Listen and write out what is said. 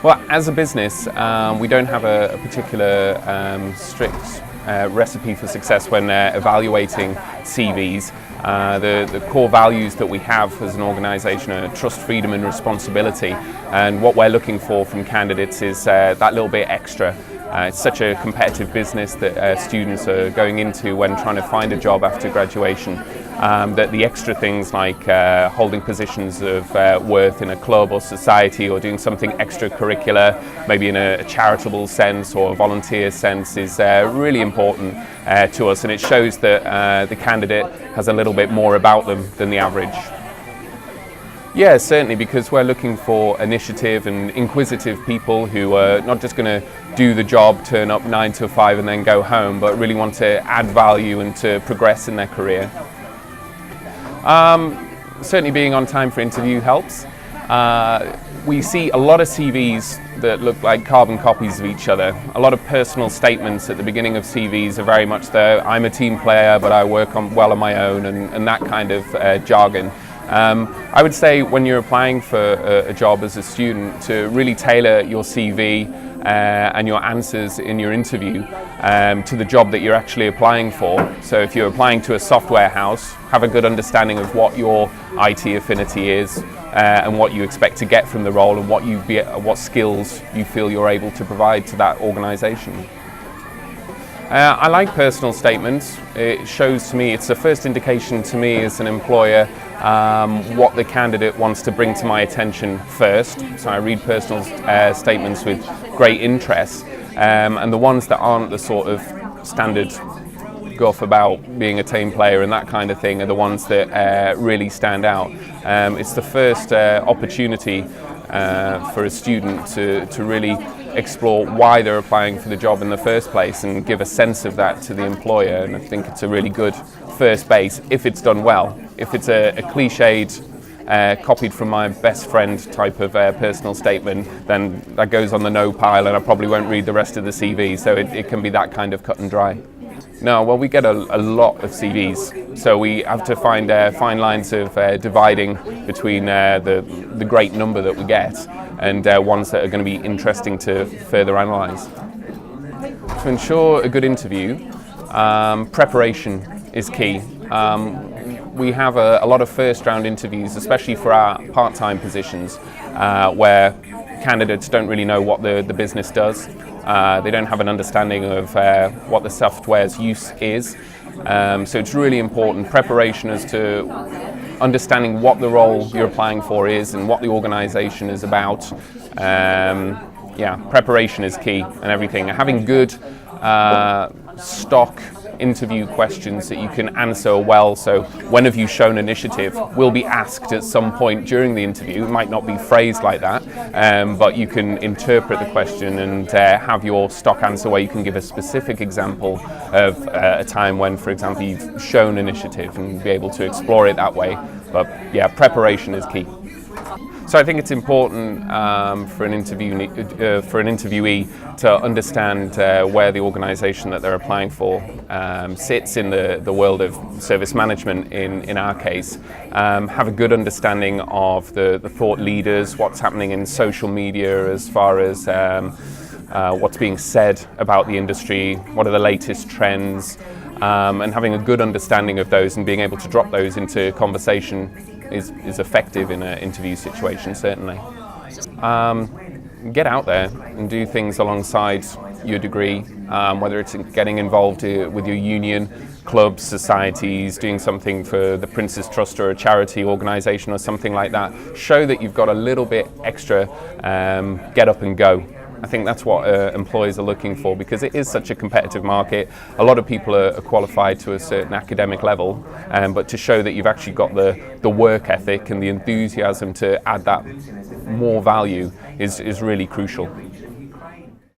Well, as a business, we don't have a particular strict recipe for success when evaluating CVs. The core values that we have as an organisation are trust, freedom and responsibility, and what we're looking for from candidates is that little bit extra. It's such a competitive business that students are going into when trying to find a job after graduation, that the extra things like holding positions of worth in a club or society, or doing something extracurricular, maybe in a charitable sense or a volunteer sense, is really important to us, and it shows that the candidate has a little bit more about them than the average. Yeah, certainly, because we're looking for initiative and inquisitive people who are not just going to do the job, turn up 9 to 5 and then go home, but really want to add value and to progress in their career. Certainly being on time for interview helps. We see a lot of CVs that look like carbon copies of each other. A lot of personal statements at the beginning of CVs are very much the I'm a team player but I work well on my own, and that kind of jargon. I would say when you're applying for a job as a student, to really tailor your CV and your answers in your interview to the job that you're actually applying for. So if you're applying to a software house, have a good understanding of what your IT affinity is and what you expect to get from the role, and what skills you feel you're able to provide to that organisation. I like personal statements. It shows to me, it's the first indication to me as an employer what the candidate wants to bring to my attention first. So I read personal statements with great interest, and the ones that aren't the sort of standard guff about being a team player and that kind of thing are the ones that really stand out. It's the first opportunity for a student to really explore why they're applying for the job in the first place and give a sense of that to the employer, and I think it's a really good first base if it's done well. If it's a cliched, copied from my best friend type of personal statement, then that goes on the no pile and I probably won't read the rest of the CV, so it can be that kind of cut and dry. No, well, we get a lot of CVs, so we have to find fine lines of dividing between the great number that we get and ones that are going to be interesting to further analyse. To ensure a good interview, preparation is key. We have a lot of first round interviews, especially for our part-time positions, where candidates don't really know what the business does. They don't have an understanding of what the software's use is. So it's really important, preparation as to understanding what the role you're applying for is and what the organisation is about. Yeah, preparation is key and everything. Having good stock interview questions that you can answer well. So when have you shown initiative will be asked at some point during the interview. It might not be phrased like that, but you can interpret the question and have your stock answer where you can give a specific example of a time when, for example, you've shown initiative and be able to explore it that way. But yeah, preparation is key. So I think it's important for an interviewee to understand where the organisation that they're applying for sits in the world of service management in our case. Have a good understanding of the thought leaders, what's happening in social media as far as what's being said about the industry, what are the latest trends, and having a good understanding of those and being able to drop those into conversation is effective in an interview situation, certainly. Get out there and do things alongside your degree, whether it's getting involved with your union, clubs, societies, doing something for the Prince's Trust or a charity organisation or something like that. Show that you've got a little bit extra get up and go. I think that's what employers are looking for, because it is such a competitive market. A lot of people are qualified to a certain academic level, but to show that you've actually got the work ethic and the enthusiasm to add that more value is really crucial.